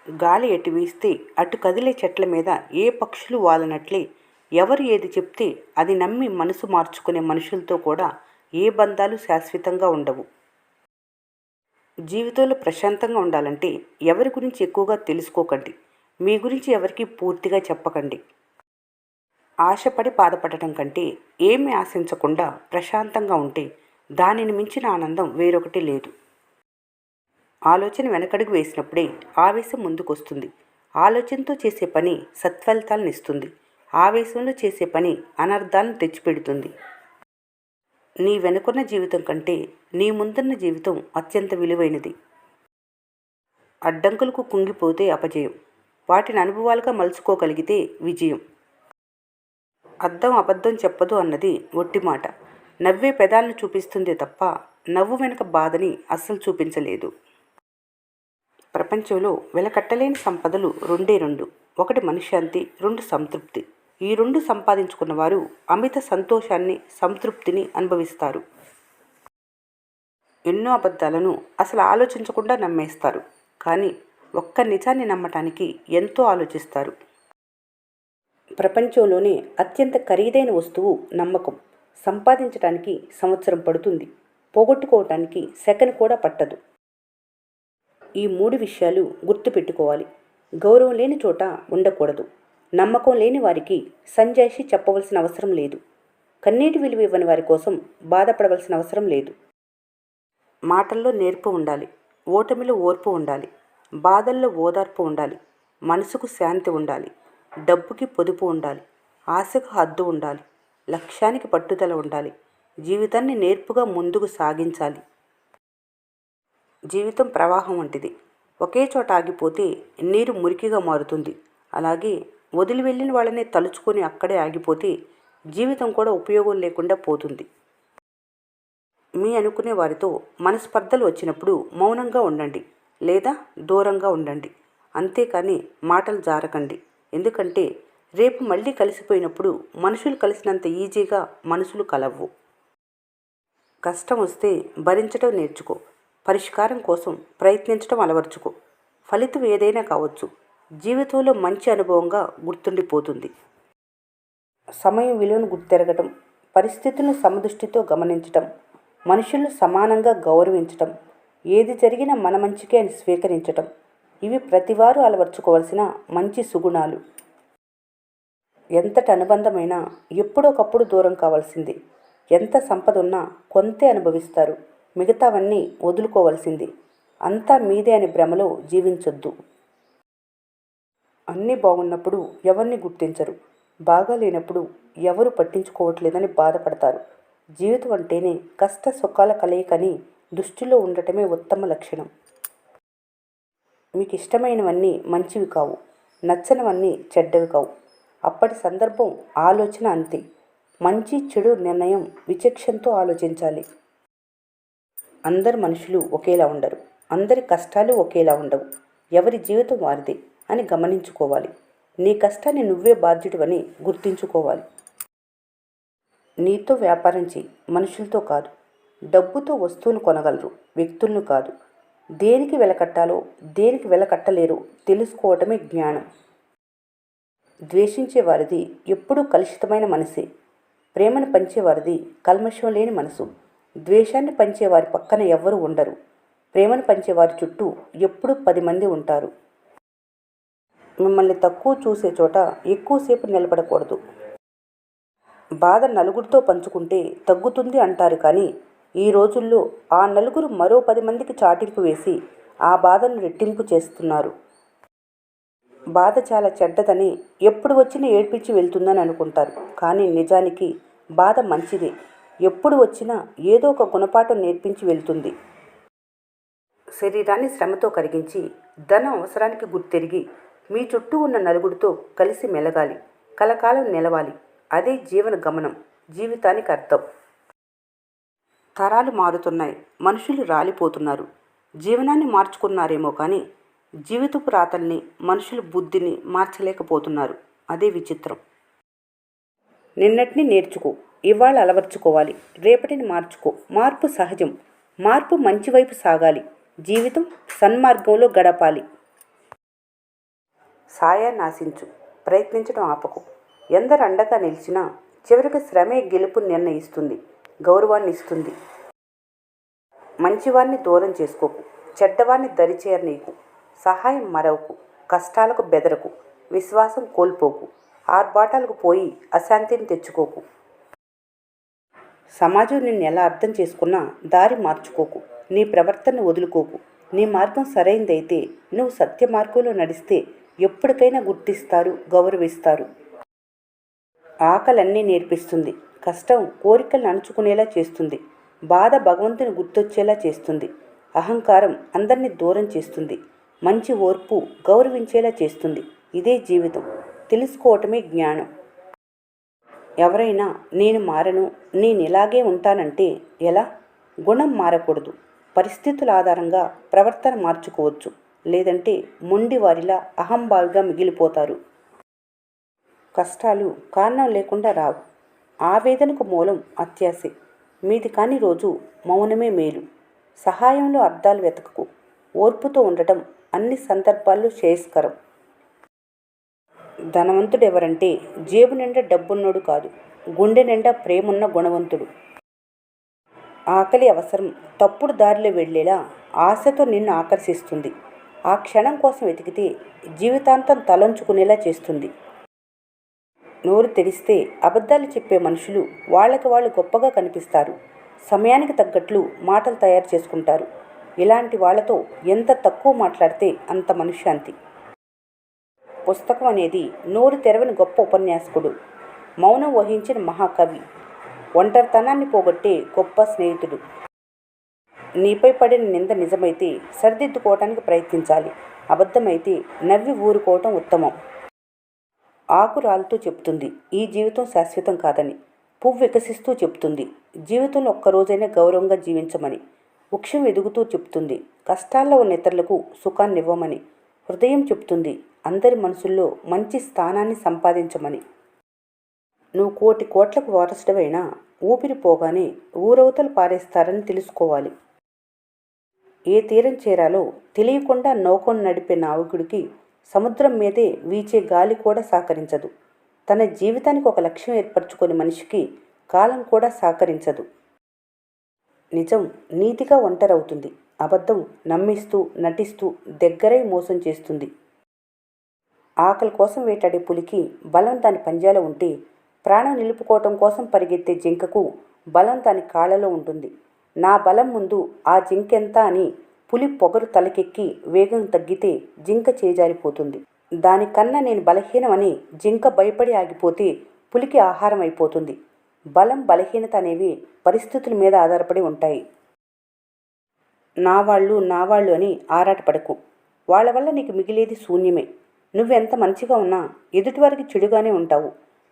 గాలి ఎటు వీస్తే అటు కదిలే చెట్ల మీద ఏ పక్షులు వాలనట్లే ఎవరు ఏది చెప్తే అది నమ్మి మనసు మార్చుకునే మనుషులతో కూడా ఏ బంధాలు శాశ్వతంగా ఉండవు. జీవితంలో ప్రశాంతంగా ఉండాలంటే ఎవరి గురించి ఎక్కువగా తెలుసుకోకండి. మీ గురించి ఎవరికి పూర్తిగా చెప్పకండి. ఆశపడి బాధపడటం కంటే ఏమీ ఆశించకుండా ప్రశాంతంగా ఉంటే దానిని మించిన ఆనందం వేరొకటి లేదు. ఆలోచన వెనకడుగు వేసినప్పుడే ఆవేశం ముందుకొస్తుంది. ఆలోచనతో చేసే పని సత్ఫలితాలను ఇస్తుంది. ఆవేశంలో చేసే పని అనర్థాలను తెచ్చిపెడుతుంది. నీ వెనుకున్న జీవితం కంటే నీ ముందున్న జీవితం అత్యంత విలువైనది. అడ్డంకులకు కుంగిపోతే అపజయం, వాటిని అనుభవాలుగా మలుచుకోగలిగితే విజయం. అద్దం అబద్ధం చెప్పదు అన్నది ఒట్టి మాట. నవ్వే పెదాలను చూపిస్తుందే తప్ప నవ్వు వెనుక బాధని అస్సలు చూపించలేదు. ప్రపంచంలో వెలకట్టలేని సంపదలు రెండే రెండు. ఒకటి మనశ్శాంతి, రెండు సంతృప్తి. ఈ రెండు సంపాదించుకున్న వారు అమిత సంతోషాన్ని, సంతృప్తిని అనుభవిస్తారు. ఎన్నో అబద్ధాలను అసలు ఆలోచించకుండా నమ్మేస్తారు. కానీ ఒక్క నిజాన్ని నమ్మటానికి ఎంతో ఆలోచిస్తారు. ప్రపంచంలోనే అత్యంత ఖరీదైన వస్తువు నమ్మకం. సంపాదించడానికి సంవత్సరం పడుతుంది, పోగొట్టుకోవటానికి సెకను కూడా పట్టదు. ఈ మూడు విషయాలు గుర్తుపెట్టుకోవాలి. గౌరవం లేని చోట ఉండకూడదు. నమ్మకం లేని వారికి సంజాయిషి చెప్పవలసిన అవసరం లేదు. కన్నీటి విలువ ఇవ్వని వారి కోసం బాధపడవలసిన అవసరం లేదు. మాటల్లో నేర్పు ఉండాలి, ఓటమిలో ఓర్పు ఉండాలి, బాధల్లో ఓదార్పు ఉండాలి, మనసుకు శాంతి ఉండాలి, డబ్బుకి పొదుపు ఉండాలి, ఆశకు హద్దు ఉండాలి, లక్ష్యానికి పట్టుదల ఉండాలి, జీవితాన్ని నేర్పుగా ముందుకు సాగించాలి. జీవితం ప్రవాహం వంటిది. ఒకే చోట ఆగిపోతే నీరు మురికిగా మారుతుంది. అలాగే వదిలి వెళ్ళిన వాళ్ళనే తలుచుకొని అక్కడే ఆగిపోతే జీవితం కూడా ఉపయోగం లేకుండా పోతుంది. మీ అనుకునే వారితో మనస్పర్ధలు వచ్చినప్పుడు మౌనంగా ఉండండి లేదా దూరంగా ఉండండి. అంతేకాని మాటలు జారకండి. ఎందుకంటే రేపు మళ్ళీ కలిసిపోయినప్పుడు మనుషులు కలిసినంత ఈజీగా మనసులు కలవ్వు. కష్టం వస్తే భరించడం నేర్చుకో. పరిష్కారం కోసం ప్రయత్నించడం అలవర్చుకో. ఫలితం ఏదైనా కావచ్చు, జీవితంలో మంచి అనుభవంగా గుర్తుండిపోతుంది. సమయం విలువను గుర్తెరగటం, పరిస్థితులను సమదృష్టితో గమనించటం, మనుషులను సమానంగా గౌరవించటం, ఏది జరిగినా మన మంచికే అని స్వీకరించటం, ఇవి ప్రతివారు అలవర్చుకోవలసిన మంచి సుగుణాలు. ఎంతటి అనుబంధమైనా ఎప్పుడొకప్పుడు దూరం కావాల్సింది. ఎంత సంపద ఉన్నా కొంతే అనుభవిస్తారు. మిగతావన్నీ వదులుకోవలసింది. అంతా మీదే అని భ్రమలో జీవించొద్దు. అన్నీ బాగున్నప్పుడు ఎవరిని గుర్తించరు. బాగా లేనప్పుడు ఎవరు పట్టించుకోవట్లేదని బాధపడతారు. జీవితం అంటేనే కష్ట సుఖాల కలయికని దృష్టిలో ఉండటమే ఉత్తమ లక్షణం. మీకు ఇష్టమైనవన్నీ మంచివి కావు, నచ్చనివన్నీ చెడ్డవి కావు. అప్పటి సందర్భం, ఆలోచన అంతే. మంచి చెడు నిర్ణయం విచక్షణతో ఆలోచించాలి. అందరు మనుషులు ఒకేలా ఉండరు. అందరి కష్టాలు ఒకేలా ఉండవు. ఎవరి జీవితం వారిదే అని గమనించుకోవాలి. నీ కష్టాన్ని నువ్వే బాధ్యుడివని గుర్తించుకోవాలి. నీతో వ్యాపారం చేయి, మనుషులతో కాదు. డబ్బుతో వస్తువును కొనగలరు, వ్యక్తులను కాదు. దేనికి వెలకట్టాలో, దేనికి వెలకట్టలేరో తెలుసుకోవటమే జ్ఞానం. ద్వేషించేవారిది ఎప్పుడూ కలుషితమైన మనసే. ప్రేమను పంచేవారిది కల్మషం లేని మనసు. ద్వేషాన్ని పంచేవారి పక్కన ఎవ్వరూ ఉండరు. ప్రేమను పంచేవారి చుట్టూ ఎప్పుడూ 10 మంది ఉంటారు. మిమ్మల్ని తక్కువ చూసే చోట ఎక్కువసేపు నిలబడకూడదు. బాధ నలుగురితో పంచుకుంటే తగ్గుతుంది అంటారు. కానీ ఈ రోజుల్లో ఆ నలుగురు మరో 10 మందికి చాటింపు వేసి ఆ బాధను రెట్టింపు చేస్తున్నారు. బాధ చాలా చెడ్డదని, ఎప్పుడు వచ్చినా ఏడ్పించి వెళ్తుందని అనుకుంటారు. కానీ నిజానికి బాధ మంచిదే. ఎప్పుడు వచ్చినా ఏదో ఒక గుణపాఠం నేర్పించి వెళ్తుంది. శరీరాన్ని శ్రమతో కరిగించి ధన అవసరానికి గుర్తెరిగి మీ చుట్టూ ఉన్న నలుగురితో కలిసి మెలగాలి, కలకాలం నిలవాలి. అదే జీవన గమనం, జీవితానికి అర్థం. తరాలు మారుతున్నాయి, మనుషులు రాలిపోతున్నారు. జీవనాన్ని మార్చుకున్నారేమో కానీ జీవితపు రాతల్ని, మనుషుల బుద్ధిని మార్చలేకపోతున్నారు. అదే విచిత్రం. నిన్నటిని నేర్చుకో, ఇవాళ అలవర్చుకోవాలి, రేపటిని మార్చుకో. మార్పు సహజం. మార్పు మంచి వైపు సాగాలి. జీవితం సన్మార్గంలో గడపాలి. సాయాన్ని ఆశించు, ప్రయత్నించడం ఆపకు. ఎందరు అండగా నిలిచినా చివరికి శ్రమే గెలుపుని నిర్ణయిస్తుంది, గౌరవాన్ని ఇస్తుంది. మంచివాణ్ణి దూరం చేసుకోకు, చెడ్డవాణ్ణి దరిచేరనీకు. సహాయం మరవకు, కష్టాలకు బెదరకు, విశ్వాసం కోల్పోకు, ఆర్భాటాలకు పోయి అశాంతిని తెచ్చుకోకు. సమాజం నిన్ను ఎలా అర్థం చేసుకున్నా దారి మార్చుకోకు, నీ ప్రవర్తనను వదులుకోకు. నీ మార్గం సరైందైతే, నువ్వు సత్య మార్గంలో నడిస్తే ఎప్పటికైనా గుర్తిస్తారు, గౌరవిస్తారు. ఆకలన్నీ నేర్పిస్తుంది, కష్టం కోరికలను అణుచుకునేలా చేస్తుంది, బాధ భగవంతుని గుర్తొచ్చేలా చేస్తుంది, అహంకారం అందరినీ దూరం చేస్తుంది, మంచి ఓర్పు గౌరవించేలా చేస్తుంది. ఇదే జీవితం. తెలుసుకోవటమే జ్ఞానం. ఎవరైనా నేను మారను, నేను ఇలాగే ఉంటానంటే ఎలా? గుణం మారకూడదు, పరిస్థితుల ఆధారంగా ప్రవర్తన మార్చుకోవచ్చు. లేదంటే మొండివారిలా అహంభావిగా మిగిలిపోతారు. కష్టాలు కారణం లేకుండా రావు. ఆవేదనకు మూలం అత్యాశే. మీది కాని రోజు మౌనమే మేలు. సహాయంలో అర్థాలు వెతకకు. ఓర్పుతో ఉండటం అన్ని సందర్భాల్లో శ్రేయస్కరం. ధనవంతుడెవరంటే జేబు నిండా డబ్బున్నోడు కాదు, గుండె నిండా ప్రేమున్న గుణవంతుడు. ఆకలి అవసరం తప్పుడు దారిలో వెళ్ళేలా ఆశతో నిన్ను ఆకర్షిస్తుంది. ఆ క్షణం కోసం వెతికితే జీవితాంతం తలంచుకునేలా చేస్తుంది. నోరు తెరిస్తే అబద్ధాలు చెప్పే మనుషులు వాళ్ళకి వాళ్ళు గొప్పగా కనిపిస్తారు. సమయానికి తగ్గట్లు మాటలు తయారు చేసుకుంటారు. ఇలాంటి వాళ్లతో ఎంత తక్కువ మాట్లాడితే అంత మనశ్శాంతి. పుస్తకం అనేది నోరు తెరవని గొప్ప ఉపన్యాసకుడు, మౌనం వహించిన మహాకవి, ఒంటరితనాన్ని పోగొట్టే గొప్ప స్నేహితుడు. నీపై పడిన నింద నిజమైతే సరిదిద్దుకోవటానికి ప్రయత్నించాలి. అబద్ధమైతే నవ్వి ఊరుకోవటం ఉత్తమం. ఆకు రాలుతూ చెప్తుంది ఈ జీవితం శాశ్వతం కాదని. పువ్వు వికసిస్తూ చెప్తుంది జీవితంలో ఒక్కరోజైనా గౌరవంగా జీవించమని. వృక్షం ఎదుగుతూ చెప్తుంది కష్టాల్లో ఉన్న ఇతరులకు సుఖాన్నివ్వమని. హృదయం చెప్తుంది అందరి మనసుల్లో మంచి స్థానాన్ని సంపాదించమని. నువ్వు కోటి కోట్లకు వారసుడవైనా ఊపిరి పోగానే ఊరవతలు పారేస్తారని తెలుసుకోవాలి. ఏ తీరం చేరాలో తెలియకుండా నౌకను నడిపే నావికుడికి సముద్రం మీదే వీచే గాలి కూడా సహకరించదు. తన జీవితానికి ఒక లక్ష్యం ఏర్పరచుకొని మనిషికి కాలం కూడా సహకరించదు. నిజం నీతిగా ఒంటరవుతుంది. అబద్ధం నమ్మిస్తూ నటిస్తూ దగ్గరై మోసం చేస్తుంది. ఆకలి కోసం వేటాడే పులికి బలం దాని పంజాలో ఉంటే, ప్రాణం నిలుపుకోవటం కోసం పరిగెత్తే జింకకు బలం దాని కాళ్ళలో ఉంటుంది. నా బలం ముందు ఆ జింకెంత అని పులి పొగరు తలకెక్కి వేగం తగ్గితే జింక చేజారిపోతుంది. దానికన్నా నేను బలహీనమని జింక భయపడి ఆగిపోతే పులికి ఆహారం అయిపోతుంది. బలం బలహీనత అనేవి పరిస్థితుల మీద ఆధారపడి ఉంటాయి. నా వాళ్ళు అని ఆరాటపడకు. వాళ్ళ వల్ల నీకు మిగిలేది శూన్యమే. నువ్వెంత మంచిగా ఉన్నా ఎదుటివారికి చెడుగానే ఉంటావు.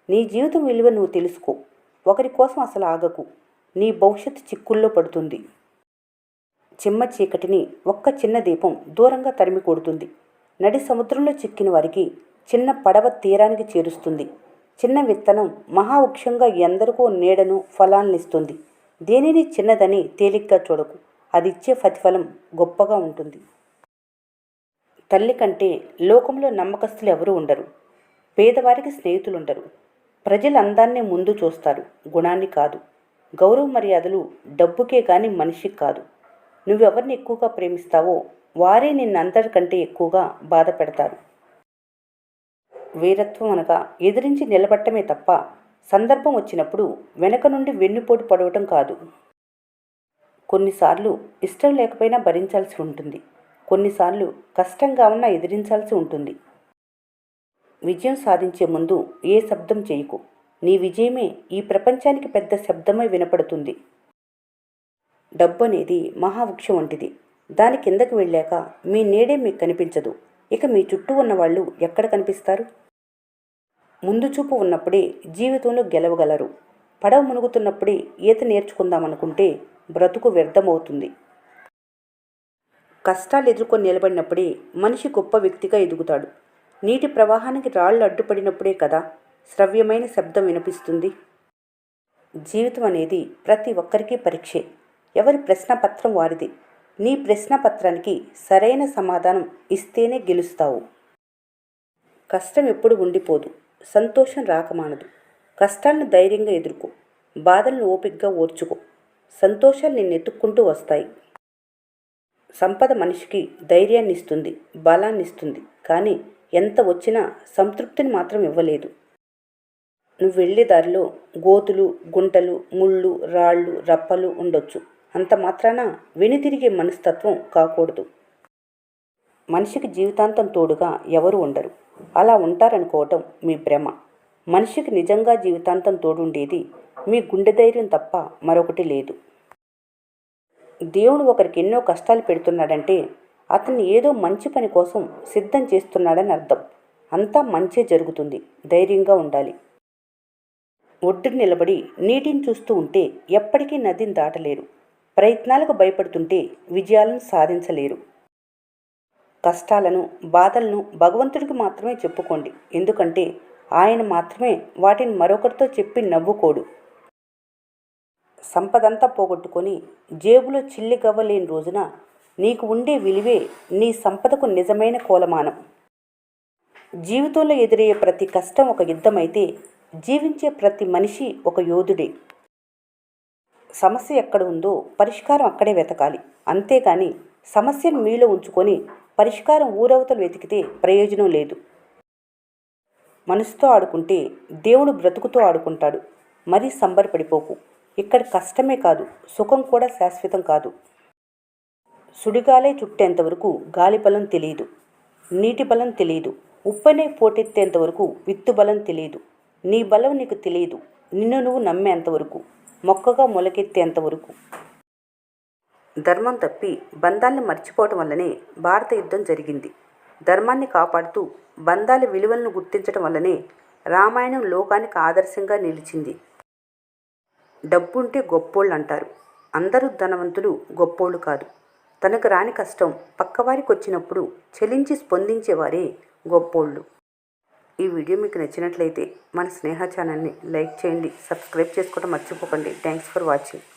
నీ జీవితం విలువ నువ్వు తెలుసుకో. ఒకరి కోసం అసలు ఆగకు. నీ భవిష్యత్తు చిక్కుల్లో పడుతుంది. చిమ్మ చీకటిని ఒక్క చిన్న దీపం దూరంగా తరిమి కొడుతుంది. నడి సముద్రంలో చిక్కిన వారికి చిన్న పడవ తీరానికి చేరుస్తుంది. చిన్న విత్తనం మహావృక్షంగా ఎందరికో నీడను ఫలాన్నిస్తుంది. దేనిని చిన్నదని తేలిగ్గా చూడకు. అది ఇచ్చే ప్రతిఫలం గొప్పగా ఉంటుంది. తల్లి కంటే లోకంలో నమ్మకస్తులు ఎవరూ ఉండరు. పేదవారికి స్నేహితులుండరు. ప్రజలు అందాన్నే ముందు చూస్తారు, గుణాన్ని కాదు. గౌరవ మర్యాదలు డబ్బుకే కానీ మనిషికి కాదు. నువ్వెవరిని ఎక్కువగా ప్రేమిస్తావో వారే నిన్నందరికంటే ఎక్కువగా బాధ పెడతారు. వీరత్వం అనగా ఎదిరించి నిలబట్టమే తప్ప సందర్భం వచ్చినప్పుడు వెనక నుండి వెన్నుపోటు పడవటం కాదు. కొన్నిసార్లు ఇష్టం లేకపోయినా భరించాల్సి ఉంటుంది. కొన్నిసార్లు కష్టంగా ఉన్నా ఎదిరించాల్సి ఉంటుంది. విజయం సాధించే ముందు ఏ శబ్దం చేయకు. నీ విజయమే ఈ ప్రపంచానికి పెద్ద శబ్దమై వినపడుతుంది. డబ్బు అనేది మహావృక్షం వంటిది. దాని కిందకు వెళ్ళాక మీ నీడే మీకు కనిపించదు. ఇక మీ చుట్టూ ఉన్నవాళ్ళు ఎక్కడ కనిపిస్తారు? ముందు చూపు ఉన్నప్పుడే జీవితంలో గెలవగలరు. పడవ మునుగుతున్నప్పుడే ఈత నేర్చుకుందామనుకుంటే బ్రతుకు వ్యర్థమవుతుంది. కష్టాలు ఎదుర్కొని నిలబడినప్పుడే మనిషి గొప్ప వ్యక్తిగా ఎదుగుతాడు. నీటి ప్రవాహానికి రాళ్లు అడ్డుపడినప్పుడే కదా శ్రవ్యమైన శబ్దం వినిపిస్తుంది. జీవితం అనేది ప్రతి ఒక్కరికి పరీక్షే. ఎవరి ప్రశ్నపత్రం వారిది. నీ ప్రశ్నపత్రానికి సరైన సమాధానం ఇస్తేనే గెలుస్తావు. కష్టం ఎప్పుడు ఉండిపోదు, సంతోషం రాకమానదు. కష్టాలను ధైర్యంగా ఎదుర్కో, బాధలను ఓపికగా ఓర్చుకో. సంతోషాలు నిన్నెత్తుక్కుంటూ వస్తాయి. సంపద మనిషికి ధైర్యాన్ని ఇస్తుంది, బలాన్ని ఇస్తుంది. కానీ ఎంత వచ్చినా సంతృప్తిని మాత్రం ఇవ్వలేదు. నువ్వు వెళ్ళే దారిలో గోతులు, గుంటలు, ముళ్ళు, రాళ్ళు, రప్పలు ఉండొచ్చు. అంత మాత్రాన వెనుతిరిగే మనస్తత్వం కాకూడదు. మనిషికి జీవితాంతం తోడుగా ఎవరు ఉండరు. అలా ఉంటారనుకోవటం మీ భ్రమ. మనిషికి నిజంగా జీవితాంతం తోడుండేది మీ గుండె ధైర్యం తప్ప మరొకటి లేదు. దేవుడు ఒకరికి ఎన్నో కష్టాలు పెడుతున్నాడంటే అతన్ని ఏదో మంచి పని కోసం సిద్ధం చేస్తున్నాడని అర్థం. అంతా మంచే జరుగుతుంది. ధైర్యంగా ఉండాలి. ఒడ్డున నిలబడి నీటిని చూస్తూ ఉంటే ఎప్పటికీ నదిని దాటలేరు. ప్రయత్నాలకు భయపడుతుంటే విజయాలను సాధించలేరు. కష్టాలను, బాధలను భగవంతుడికి మాత్రమే చెప్పుకోండి. ఎందుకంటే ఆయన మాత్రమే వాటిని మరొకరితో చెప్పి నవ్వుకోడు. సంపదంతా పోగొట్టుకొని జేబులో చిల్లి గవ్వలేని రోజున నీకు ఉండే విలువే నీ సంపదకు నిజమైన కొలమానం. జీవితంలో ఎదురయ్యే ప్రతి కష్టం ఒక యుద్ధమైతే జీవించే ప్రతి మనిషి ఒక యోధుడే. సమస్య ఎక్కడ ఉందో పరిష్కారం అక్కడే వెతకాలి. అంతేగాని సమస్యను మీలో ఉంచుకొని పరిష్కారం ఊరవతలు వెతికితే ప్రయోజనం లేదు. మనసుతో ఆడుకుంటే దేవుడు బ్రతుకుతో ఆడుకుంటాడు. మరీ సంబరపడిపోకు. ఇక్కడ కష్టమే కాదు, సుఖం కూడా శాశ్వతం కాదు. సుడిగాలే చుట్టేంతవరకు గాలి బలం తెలియదు, నీటి బలం తెలియదు. ఉప్పనే పోటెత్తేంతవరకు విత్తు బలం తెలియదు. నీ బలం నీకు తెలియదు నిన్ను నువ్వు నమ్మేంతవరకు, మొక్కగా మొలకెత్తేంతవరకు. ధర్మం తప్పి బంధాల్ని మర్చిపోవటం వల్లనే భారత యుద్ధం జరిగింది. ధర్మాన్ని కాపాడుతూ బంధాల విలువలను గుర్తించడం వల్లనే రామాయణం లోకానికి ఆదర్శంగా నిలిచింది. డబ్బుంటే గొప్పోళ్ళు అంటారు. అందరూ ధనవంతులు గొప్పోళ్ళు కాదు. తనకు రాని కష్టం పక్కవారికి వచ్చినప్పుడు చెలించి స్పందించేవారే గొప్పోళ్ళు. ఈ వీడియో మీకు నచ్చినట్లయితే మన స్నేహ ఛానల్ని లైక్ చేయండి, సబ్స్క్రైబ్ చేసుకోవడం మర్చిపోకండి. Thanks for watching.